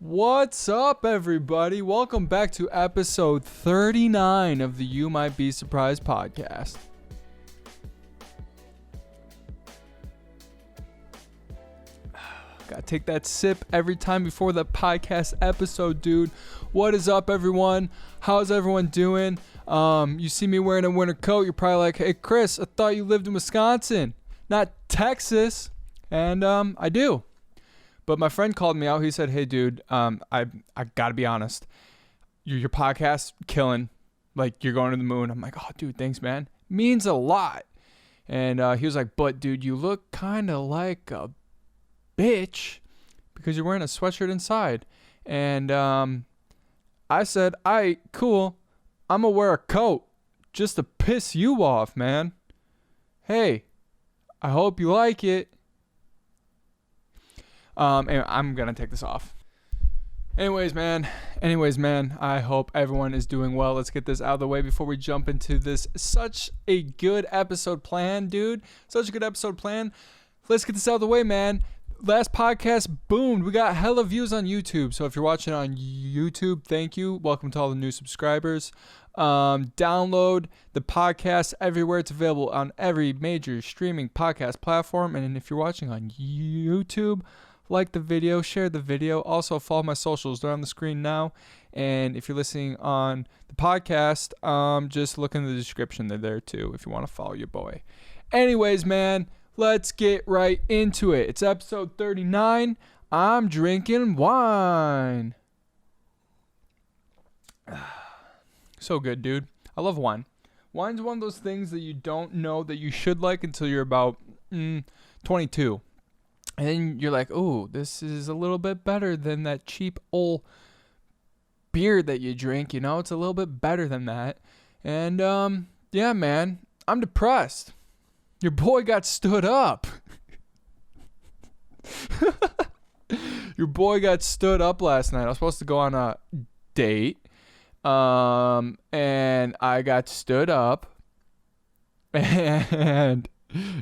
What's up, everybody? Welcome back to episode 39 of the You Might Be Surprised podcast. Gotta take that sip every time before the podcast episode, dude. What is up, everyone? How's everyone doing? You see me wearing a winter coat, you're probably like, hey, Chris, I thought you lived in Wisconsin, not Texas. And I do. But my friend called me out. He said, hey, dude, I got to be honest. Your podcast, killing. Like, you're going to the moon. I'm like, oh, dude, thanks, man. Means a lot. And he was like, but, dude, you look kind of like a bitch because you're wearing a sweatshirt inside. And I said, all right, cool. I'm going to wear a coat just to piss you off, man. Hey, I hope you like it. And I'm going to take this off. Anyways, man, I hope everyone is doing well. Let's get this out of the way before we jump into this. Such a good episode plan, dude. Such a good episode plan. Let's get this out of the way, man. Last podcast boomed. We got hella views on YouTube. So if you're watching on YouTube, thank you. Welcome to all the new subscribers. Download the podcast everywhere. It's available on every major streaming podcast platform. And if you're watching on YouTube, like the video, share the video. Also, follow my socials. They're on the screen now. And if you're listening on the podcast, just look in the description. They're there too if you want to follow your boy. Anyways, man, let's get right into it. It's episode 39. I'm drinking wine. So good, dude. I love wine. Wine's one of those things that you don't know that you should like until you're about 22. And then you're like, oh, this is a little bit better than that cheap old beer that you drink. You know, it's a little bit better than that. And, yeah, man, I'm depressed. Your boy got stood up. Your boy got stood up last night. I was supposed to go on a date. And I got stood up. And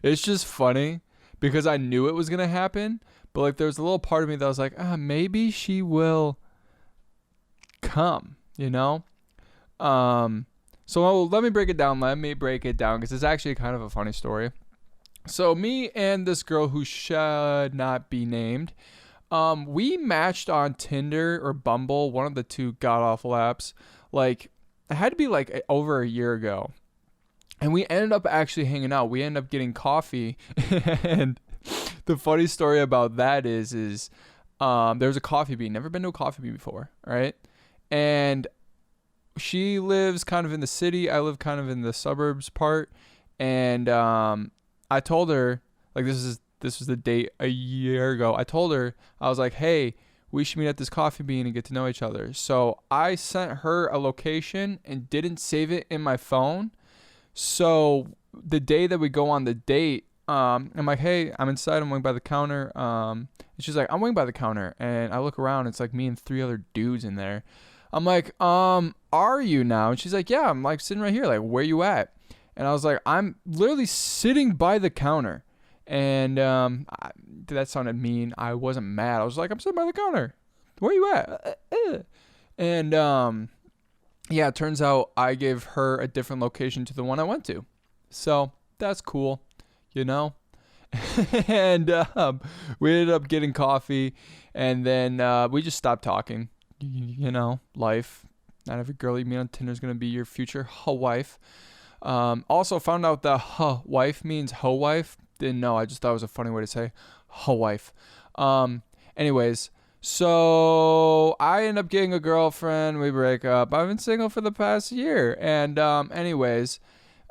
it's just funny. Because I knew it was going to happen. But, like, there was a little part of me that was like, maybe she will come, you know? So let me break it down. Because it's actually kind of a funny story. So, me and this girl who should not be named, we matched on Tinder or Bumble, one of the two god-awful apps. Like, it had to be, like, over a year ago. And we ended up actually hanging out. We ended up getting coffee. And the funny story about that is there's a coffee bean. Never been to a coffee bean before, right? And she lives kind of in the city. I live kind of in the suburbs part. And I told her, like, this was the date a year ago. I told her, I was like, hey, we should meet at this coffee bean and get to know each other. So I sent her a location and didn't save it in my phone. So the day that we go on the date, I'm like, hey, I'm inside. I'm waiting by the counter. And she's like, I'm waiting by the counter. And I look around. It's like me and 3 other dudes in there. I'm like, are you now? And she's like, yeah, I'm like sitting right here. Like, where you at? And I was like, I'm literally sitting by the counter. And that sounded mean. I wasn't mad. I was like, I'm sitting by the counter. Where you at? And yeah, it turns out I gave her a different location to the one I went to. So that's cool, you know? And we ended up getting coffee, and then we just stopped talking. You know, life. Not every girl you meet on Tinder is going to be your future wife. Also found out that wife means wife. Didn't know. I just thought it was a funny way to say wife. Anyways. So I end up getting a girlfriend. We break up. I've been single for the past year. And anyways,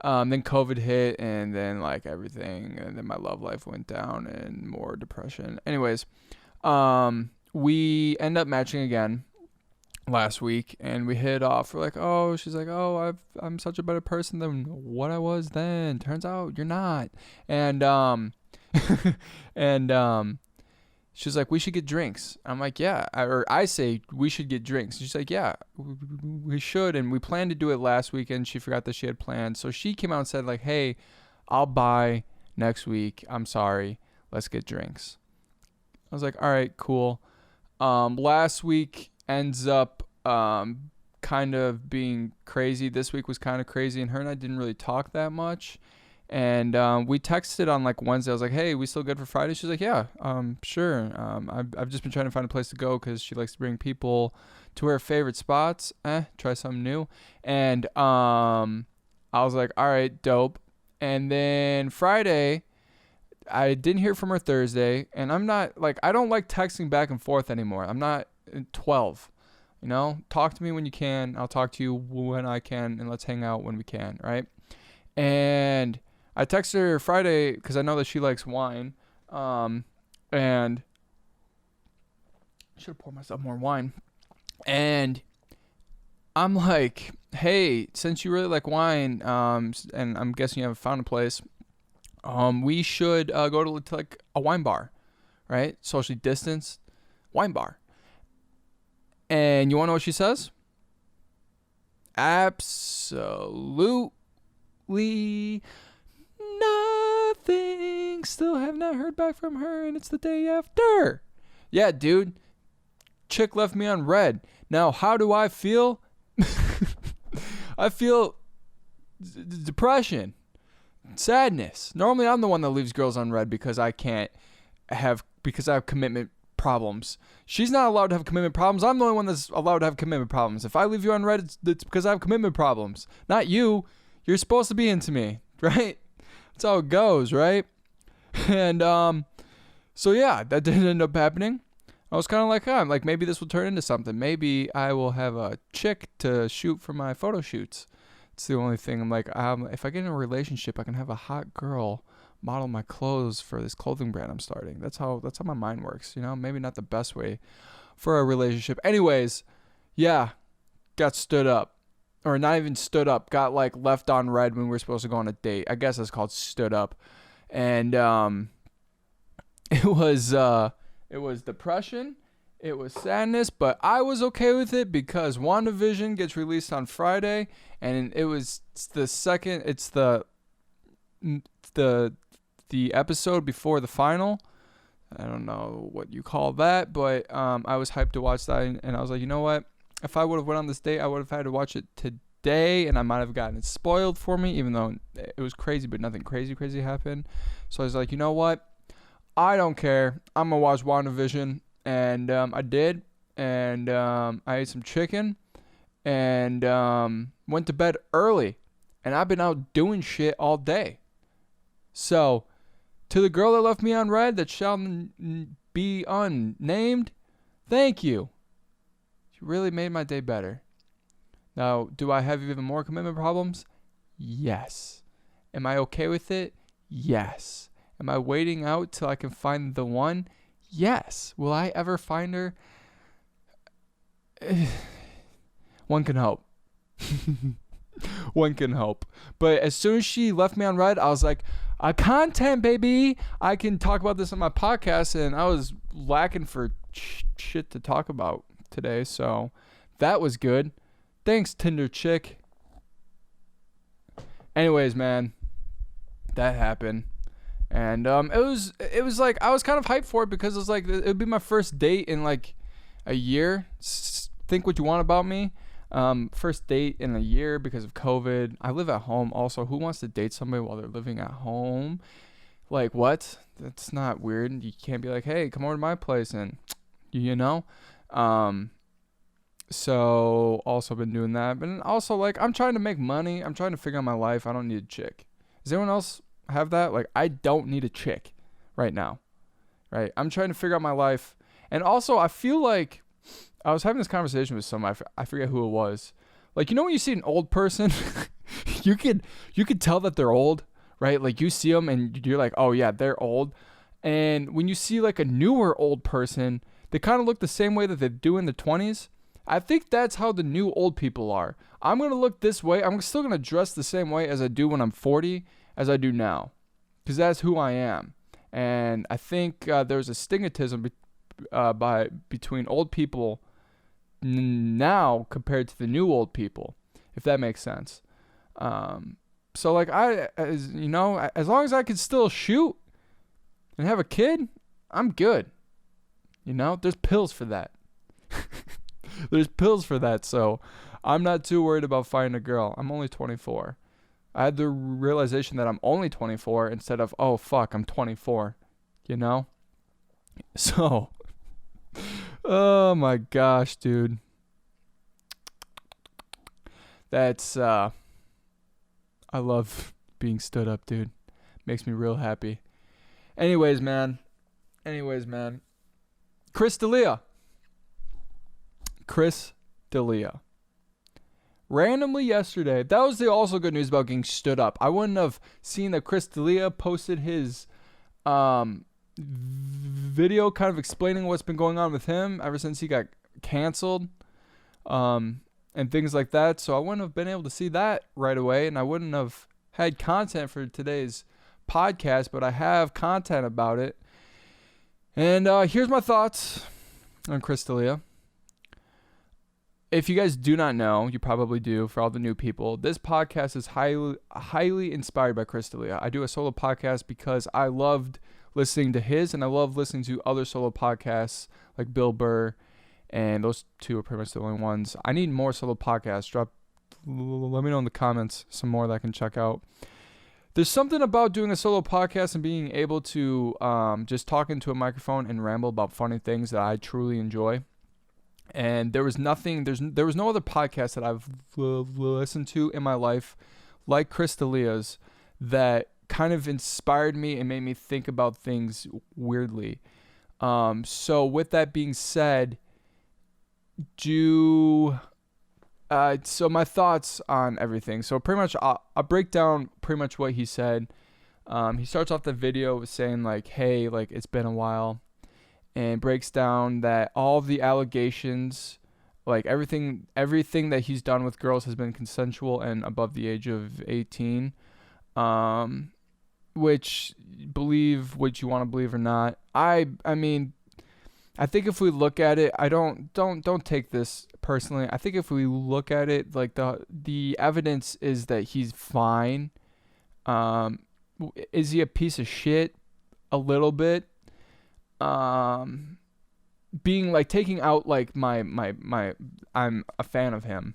then COVID hit, and then like everything, and then my love life went down and more depression. Anyways, we end up matching again last week, and we hit it off. We're like, oh, she's like, oh, I'm such a better person than what I was then. Turns out you're not. And she's like, we should get drinks. I'm like, yeah. I say, we should get drinks. She's like, yeah, we should. And we planned to do it last weekend. She forgot that she had planned. So she came out and said, like, hey, I'll buy next week. I'm sorry. Let's get drinks. I was like, all right, cool. Last week ends up kind of being crazy. This week was kind of crazy, and her and I didn't really talk that much. And we texted on like Wednesday. I was like, "Hey, we still good for Friday?" She's like, "Yeah, sure." I've just been trying to find a place to go because she likes to bring people to her favorite spots. Try something new. And I was like, "All right, dope." And then Friday, I didn't hear from her Thursday, and I'm not like I don't like texting back and forth anymore. I'm not 12. Talk to me when you can. I'll talk to you when I can, and let's hang out when we can, right? And I texted her Friday because I know that she likes wine, and I should have poured myself more wine. And I'm like, hey, since you really like wine, and I'm guessing you haven't found a place, we should go to like a wine bar, right? Socially distanced wine bar. And you want to know what she says? Absolutely nothing. Still have not heard back from her, and it's the day after. Yeah, dude. Chick left me on red. Now, how do I feel? I feel depression, sadness. Normally, I'm the one that leaves girls on red because I have commitment problems. She's not allowed to have commitment problems. I'm the only one that's allowed to have commitment problems. If I leave you on red, it's because I have commitment problems. Not you. You're supposed to be into me, right? That's how it goes, right? And so yeah, that didn't end up happening. I was kind of like, like maybe this will turn into something. Maybe I will have a chick to shoot for my photo shoots. It's the only thing. I'm like, if I get in a relationship, I can have a hot girl model my clothes for this clothing brand I'm starting. That's how my mind works. Maybe not the best way for a relationship. Anyways, yeah, got stood up. Or not even stood up, got like left on red when we were supposed to go on a date. I guess it's called stood up. And it was depression, it was sadness, but I was okay with it because WandaVision gets released on Friday, and it's the episode before the final. I don't know what you call that, but I was hyped to watch that, and I was like, you know what? If I would have went on this date, I would have had to watch it today, and I might have gotten it spoiled for me, even though it was crazy, but nothing crazy happened. So I was like, you know what? I don't care. I'm going to watch WandaVision, and I did, and I ate some chicken, and went to bed early, and I've been out doing shit all day. So, to the girl that left me on red that shall be unnamed, thank you. You really made my day better. Now, do I have even more commitment problems? Yes. Am I okay with it? Yes. Am I waiting out till I can find the one? Yes. Will I ever find her? One can hope. One can hope. But as soon as she left me on red, I was like, content, baby. I can talk about this on my podcast, and I was lacking for shit to talk about today, so that was good. Thanks, Tinder chick. Anyways, man, that happened, and it was like I was kind of hyped for it because it was like it would be my first date in like a year. Think what you want about me. First date in a year because of COVID. I live at home. Also, who wants to date somebody while they're living at home? Like, what? That's not weird. You can't be like, hey, come over to my place and, so also been doing that. But also, like, I'm trying to make money. I'm trying to figure out my life. I don't need a chick. Does anyone else have that? Like, I don't need a chick right now, right? I'm trying to figure out my life. And also, I feel like I was having this conversation with someone. I forget who it was. Like, when you see an old person, you could tell that they're old, right? Like, you see them and you're like, oh yeah, they're old. And when you see like a newer old person, they kind of look the same way that they do in their 20s. I think that's how the new old people are. I'm going to look this way. I'm still going to dress the same way as I do when I'm 40 as I do now, because that's who I am. And I think there's a stigmatism between old people now compared to the new old people, if that makes sense. So like as long as I can still shoot and have a kid, I'm good. You know, there's pills for that. There's pills for that. So I'm not too worried about finding a girl. I'm only 24. I had the realization that I'm only 24 instead of, oh, fuck, I'm 24. You know? So, oh my gosh, dude. That's, I love being stood up, dude. Makes me real happy. Anyways, man. Chris D'Elia. Randomly yesterday, that was the also good news about getting stood up. I wouldn't have seen that Chris D'Elia posted his video kind of explaining what's been going on with him ever since he got canceled and things like that. So I wouldn't have been able to see that right away, and I wouldn't have had content for today's podcast, but I have content about it. And here's my thoughts on Chris D'Elia. If you guys do not know, you probably do, for all the new people, this podcast is highly inspired by Chris D'Elia. I do a solo podcast because I loved listening to his, and I love listening to other solo podcasts like Bill Burr, and those two are pretty much the only ones. I need more solo podcasts. Let me know in the comments some more that I can check out. There's something about doing a solo podcast and being able to just talk into a microphone and ramble about funny things that I truly enjoy. And there was no other podcast that I've listened to in my life like Chris D'Elia's that kind of inspired me and made me think about things weirdly. So with that being said, so my thoughts on everything. So pretty much I'll break down pretty much what he said. He starts off the video with saying like, hey, like it's been a while. And breaks down that all the allegations, like everything that he's done with girls has been consensual and above the age of 18. Which, believe what you want to believe or not. I mean, I think if we look at it, I don't take this personally. I think if we look at it, like the evidence is that he's fine. Is he a piece of shit? A little bit. Being like taking out like my I'm a fan of him,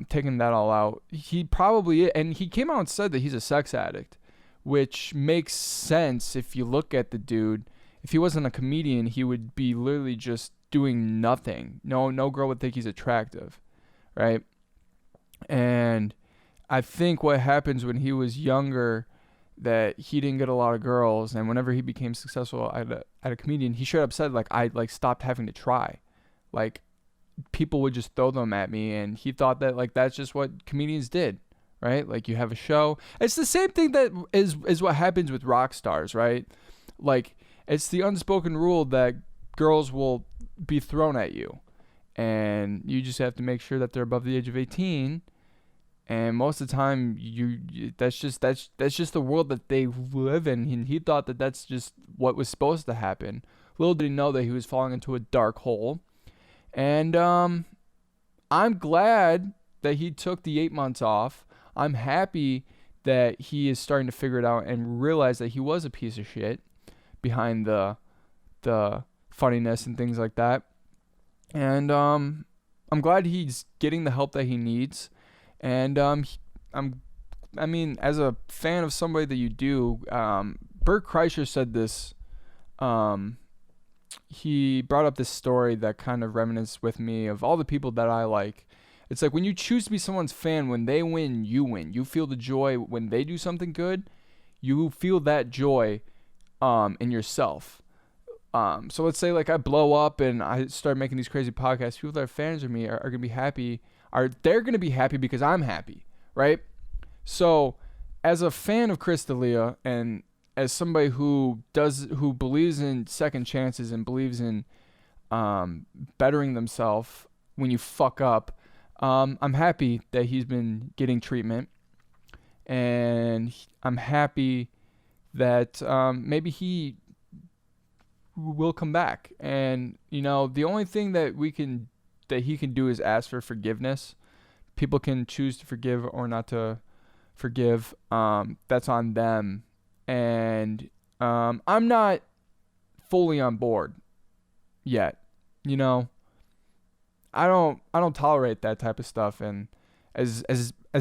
taking that all out, he probably, and he came out and said that he's a sex addict, which makes sense if you look at the dude. If he wasn't a comedian, he would be literally just doing nothing. No girl would think he's attractive, right? And I think what happens when he was younger, that he didn't get a lot of girls, and whenever he became successful at a comedian, he straight up said like, I like stopped having to try, like people would just throw them at me, and he thought that like that's just what comedians did, right? Like you have a show, it's the same thing that is what happens with rock stars, right? Like it's the unspoken rule that girls will be thrown at you, and you just have to make sure that they're above the age of 18. And most of the time, that's just the world that they live in. And he thought that that's just what was supposed to happen. Little did he know that he was falling into a dark hole. And I'm glad that he took the 8 months off. I'm happy that he is starting to figure it out and realize that he was a piece of shit behind the funniness and things like that. And I'm glad he's getting the help that he needs. And I mean, as a fan of somebody that you do, Bert Kreischer said this. He brought up this story that kind of reminisces with me of all the people that I like. It's like when you choose to be someone's fan, when they win, you win. You feel the joy when they do something good. You feel that joy in yourself. So let's say like I blow up and I start making these crazy podcasts. People that are fans of me are going to be happy. They're going to be happy because I'm happy, right? So as a fan of Chris D'Elia and as somebody who believes in second chances and believes in bettering themselves when you fuck up, I'm happy that he's been getting treatment, and I'm happy that maybe he will come back. And you know, the only thing that he can do is ask for forgiveness. People can choose to forgive or not to forgive. That's on them. And I'm not fully on board yet. You know, I don't tolerate that type of stuff. And as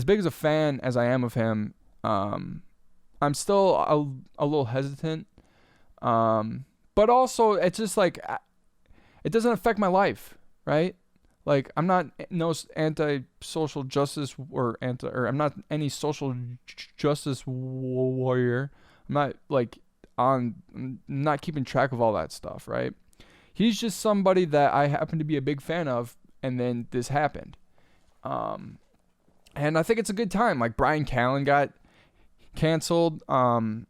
big as a fan as I am of him, I'm still a little hesitant. But also it's just like, it doesn't affect my life, right? Like, I'm not no anti-social justice or I'm not any social justice warrior. I'm not like I'm not keeping track of all that stuff, right? He's just somebody that I happen to be a big fan of, and then this happened. And I think it's a good time. Like, Brian Callen got canceled, and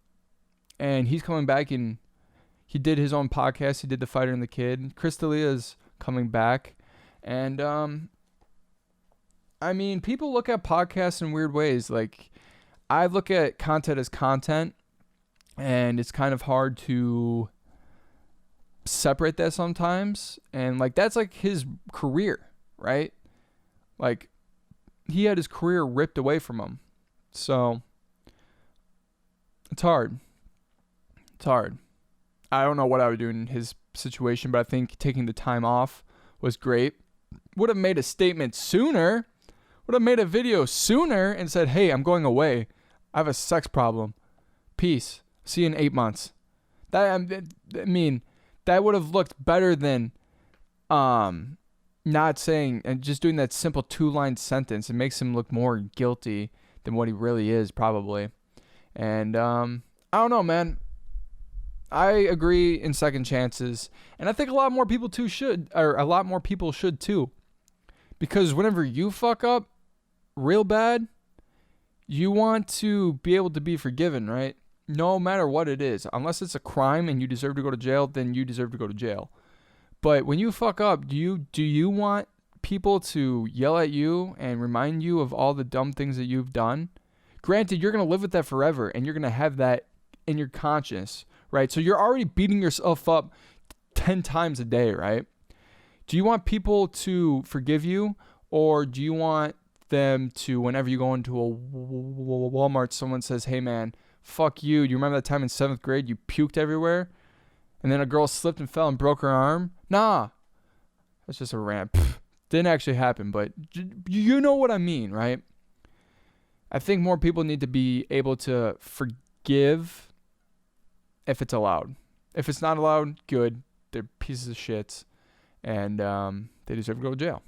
he's coming back, and he did his own podcast. He did The Fighter and the Kid. Chris D'Elia is coming back. And, I mean, people look at podcasts in weird ways. Like, I look at content as content, and it's kind of hard to separate that sometimes. And, like, that's like his career, right? Like, he had his career ripped away from him. So, it's hard. It's hard. I don't know what I would do in his situation, but I think taking the time off was great. Would have made a statement sooner. Would have made a video sooner and said, hey, I'm going away. I have a sex problem. Peace. See you in 8 months. That, I mean, that would have looked better than not saying and just doing that simple 2-line sentence. It makes him look more guilty than what he really is, probably. And I don't know, man. I agree in second chances, and I think a lot more people should too. Because whenever you fuck up real bad, you want to be able to be forgiven, right? No matter what it is. Unless it's a crime and you deserve to go to jail, then you deserve to go to jail. But when you fuck up, do you want people to yell at you and remind you of all the dumb things that you've done? Granted, you're going to live with that forever, and you're going to have that in your conscience, right? So you're already beating yourself up 10 times a day, right? Do you want people to forgive you, or do you want them to, whenever you go into a Walmart, someone says, hey man, fuck you. Do you remember that time in 7th grade you puked everywhere? And then a girl slipped and fell and broke her arm? Nah. That's just a rant. Didn't actually happen, but you know what I mean, right? I think more people need to be able to forgive if it's allowed. If it's not allowed, good. They're pieces of shit, and they deserve to go to jail.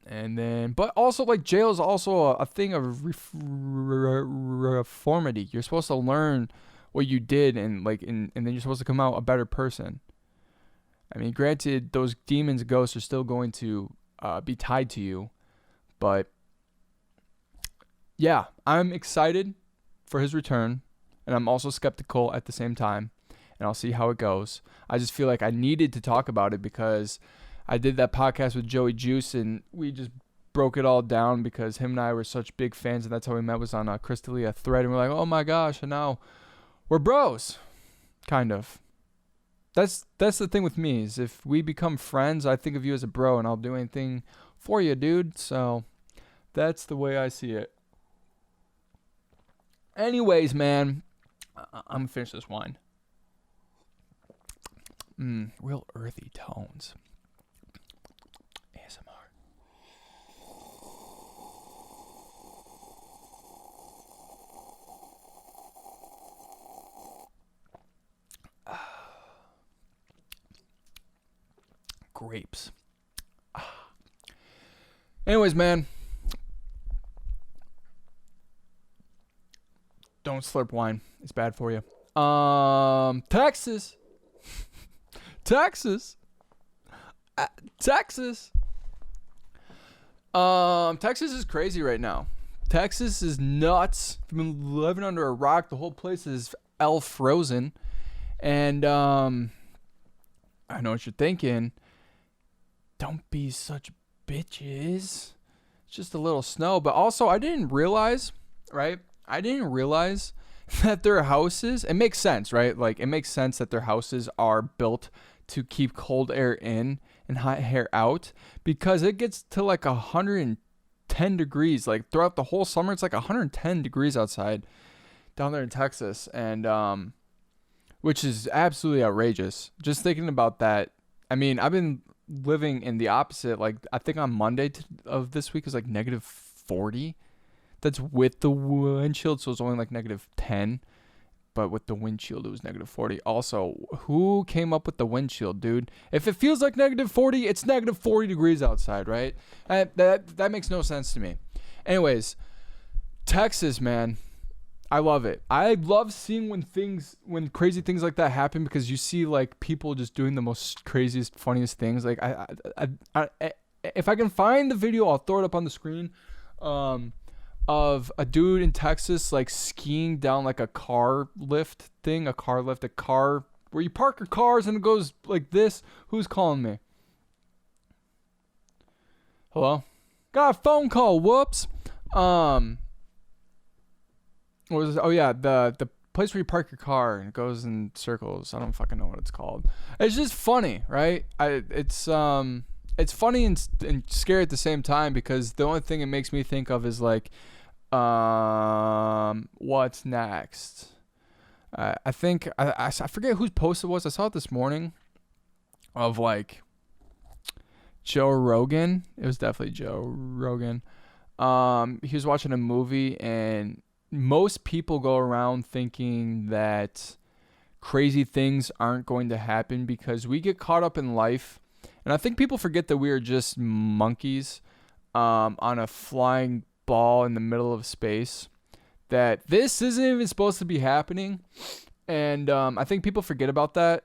And then, but also, like, jail is also a thing of reformity. You're supposed to learn what you did, and then you're supposed to come out a better person. I mean, granted, those demons and ghosts are still going to be tied to you, but yeah, I'm excited for his return, and I'm also skeptical at the same time, and I'll see how it goes. I just feel like I needed to talk about it because I did that podcast with Joey Juice, and we just broke it all down because him and I were such big fans, and that's how we met, was on a Chris D'Elia thread, and we're like, oh my gosh, and now we're bros, kind of. That's the thing with me, is if we become friends, I think of you as a bro, and I'll do anything for you, dude. So that's the way I see it. Anyways, man, I'm gonna finish this wine. Real earthy tones. ASMR. Grapes. Anyways, man, don't slurp wine. It's bad for you. Texas. Texas. Texas. Texas is crazy right now. Texas is nuts. If you've been living under a rock, the whole place is frozen. And I know what you're thinking. Don't be such bitches. It's just a little snow. But also, I didn't realize, right? I didn't realize that their houses, it makes sense, right? Like, it makes sense that their houses are built to keep cold air in and hot air out, because it gets to like 110 degrees. Like, throughout the whole summer, it's like 110 degrees outside down there in Texas. And, which is absolutely outrageous. Just thinking about that, I mean, I've been living in the opposite. Like, I think on Monday of this week is like negative 40. That's with the windshield, so it's only like negative 10. But with the windshield, it was negative 40. Also, who came up with the windshield, dude? If it feels like negative 40, it's negative 40 degrees outside, right? That makes no sense to me. Anyways, Texas, man. I love it. I love seeing when crazy things like that happen, because you see like people just doing the most craziest, funniest things. Like if I can find the video, I'll throw it up on the screen. Of a dude in Texas like skiing down like a car lift where you park your cars and it goes like this. Who's calling me? Hello? Got a phone call. Whoops. What was it? Oh yeah, the place where you park your car and it goes in circles. I don't fucking know what it's called. It's just funny, right? It's funny and scary at the same time, because the only thing it makes me think of is like, what's next? I think I forget whose post it was. I saw it this morning of like Joe Rogan. It was definitely Joe Rogan. He was watching a movie, and most people go around thinking that crazy things aren't going to happen because we get caught up in life. And I think people forget that we are just monkeys on a flying ball in the middle of space, that this isn't even supposed to be happening. And I think people forget about that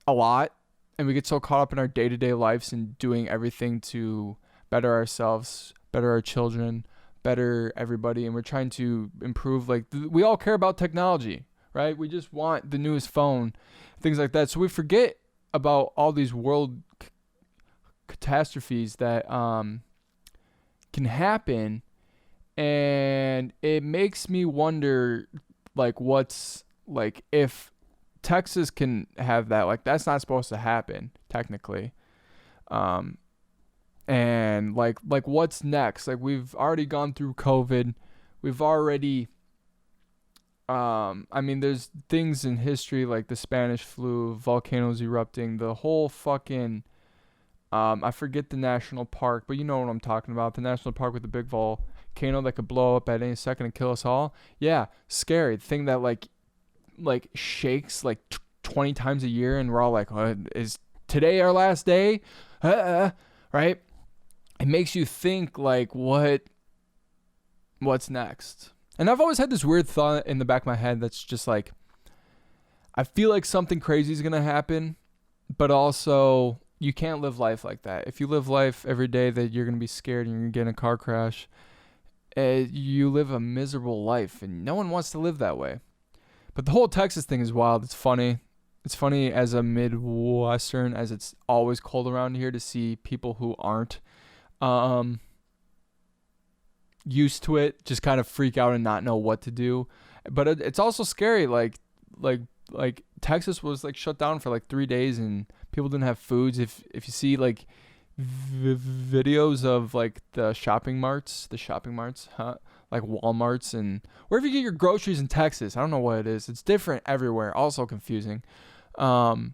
a lot. And we get so caught up in our day-to-day lives and doing everything to better ourselves, better our children, better everybody. And we're trying to improve. Like, we all care about technology, right? We just want the newest phone, things like that. So we forget about all these world catastrophes that can happen, and it makes me wonder, like, what's like if Texas can have that, like that's not supposed to happen technically, and like what's next? Like, we've already gone through COVID, we've already I mean, there's things in history like the Spanish flu, volcanoes erupting, the whole fucking I forget the national park, but you know what I'm talking about. The national park with the big volcano that could blow up at any second and kill us all. Yeah, scary. The thing that like shakes like 20 times a year, and we're all like, is today our last day? Right? It makes you think like, what's next? And I've always had this weird thought in the back of my head that's just like, I feel like something crazy is going to happen, but also you can't live life like that. If you live life every day that you're going to be scared and you're going to get in a car crash, you live a miserable life, and no one wants to live that way. But the whole Texas thing is wild. It's funny. It's funny as a Midwestern, as it's always cold around here, to see people who aren't used to it just kind of freak out and not know what to do. But it's also scary. Like Texas was like shut down for like 3 days, and people didn't have foods. If you see like videos of like the shopping marts, like Walmarts and wherever you get your groceries in Texas, I don't know what it is. It's different everywhere. Also confusing. Like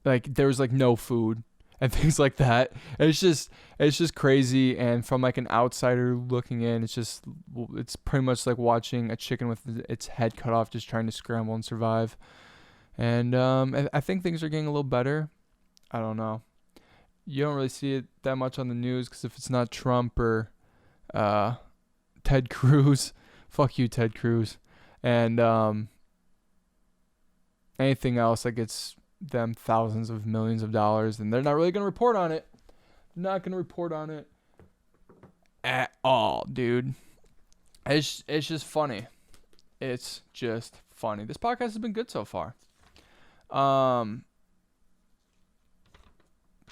there was like no food and things like that. It's just crazy. And from like an outsider looking in, it's pretty much like watching a chicken with its head cut off, just trying to scramble and survive. And I think things are getting a little better. I don't know. You don't really see it that much on the news, because if it's not Trump or Ted Cruz, fuck you, Ted Cruz, and anything else that gets them thousands of millions of dollars, and they're not really gonna report on it. Not gonna report on it at all, dude. It's just funny. It's just funny. This podcast has been good so far.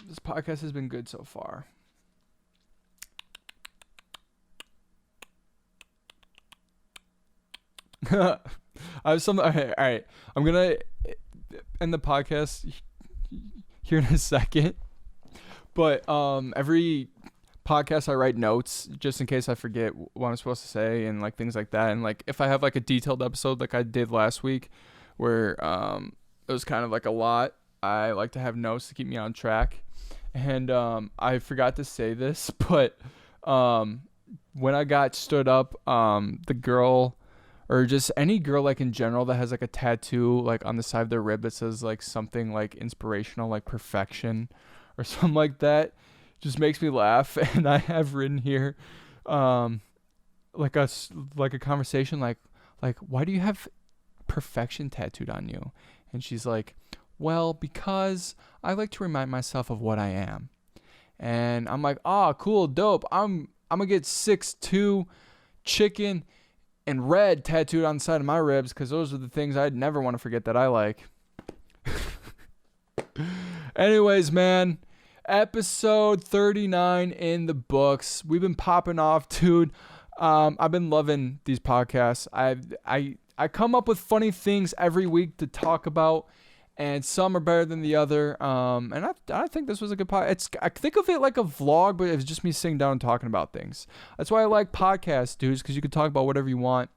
This podcast has been good so far. I have some. All right. I'm gonna end the podcast here in a second. But every podcast I write notes just in case I forget what I'm supposed to say and like things like that. And like if I have like a detailed episode like I did last week, where it was kind of like a lot, I like to have notes to keep me on track. And I forgot to say this, but when I got stood up, the girl, or just any girl like in general that has like a tattoo like on the side of their rib that says like something like inspirational, like perfection or something like that, just makes me laugh. And I have written here like a conversation like why do you have perfection tattooed on you? And she's like, well, because I like to remind myself of what I am. And I'm like, cool, dope. I'm gonna get 6'2" chicken and red tattooed on the side of my ribs, because those are the things I'd never want to forget that I like. Anyways, man, episode 39 in the books. We've been popping off, dude. I've been loving these podcasts. I come up with funny things every week to talk about, and some are better than the other. And I think this was a good podcast. I think of it like a vlog, but it's just me sitting down and talking about things. That's why I like podcasts, dudes, because you can talk about whatever you want.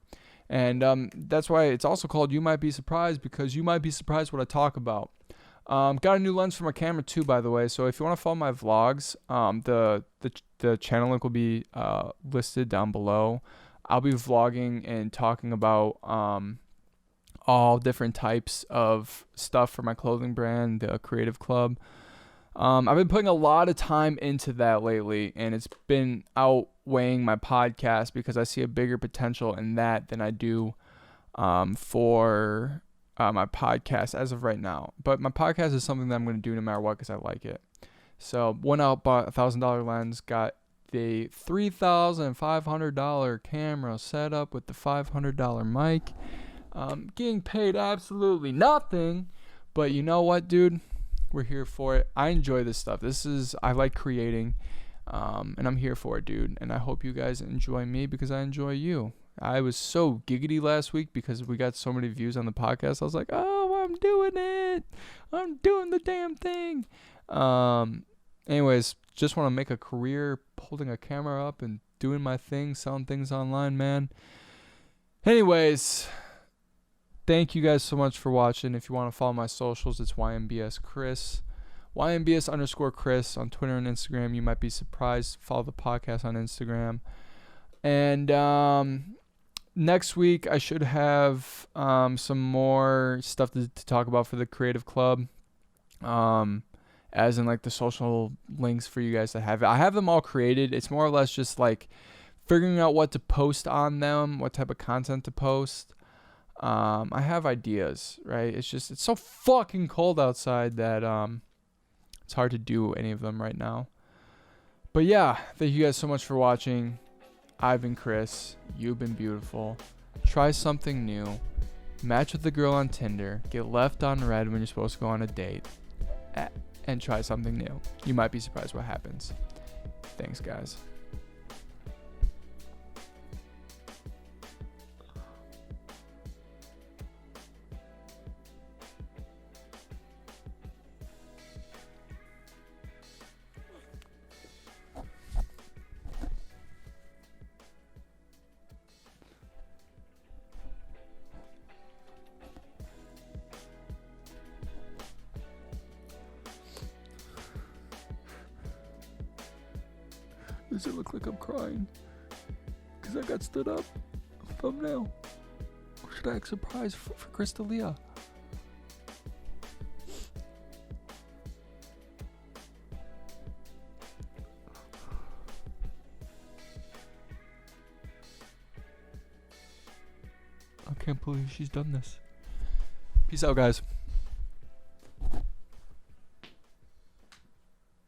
And that's why it's also called You Might Be Surprised, because you might be surprised what I talk about. Got a new lens for my camera too, by the way. So if you want to follow my vlogs, the channel link will be listed down below. I'll be vlogging and talking about all different types of stuff for my clothing brand, the Creative Club. I've been putting a lot of time into that lately, and it's been outweighing my podcast because I see a bigger potential in that than I do for my podcast as of right now. But my podcast is something that I'm going to do no matter what because I like it. So went out, bought a $1,000 lens, got the $3,500 camera set up with the $500 mic. Getting paid absolutely nothing, but you know what, dude? We're here for it. I enjoy this stuff. I like creating, and I'm here for it, dude. And I hope you guys enjoy me because I enjoy you. I was so giggity last week because we got so many views on the podcast. I was like, oh, I'm doing it. I'm doing the damn thing. Anyways, just want to make a career holding a camera up and doing my thing, selling things online, man. Anyways, thank you guys so much for watching. If you want to follow my socials, it's YMBS Chris. YMBS_Chris on Twitter and Instagram. You might be surprised. Follow the podcast on Instagram. And next week, I should have some more stuff to talk about for the Creative Club. As in like the social links for you guys to have it. I have them all created. It's more or less just like figuring out what to post on them, what type of content to post. I have ideas, right? It's so fucking cold outside that it's hard to do any of them right now. But yeah, thank you guys so much for watching. I've been Chris. You've been beautiful. Try something new. Match with the girl on Tinder. Get left on red when you're supposed to go on a date. And try something new. You might be surprised what happens. Thanks, guys. Does it look like I'm crying? Because I got stood up. Thumbnail. Or should I act surprised for Chris Delia? I can't believe she's done this. Peace out, guys.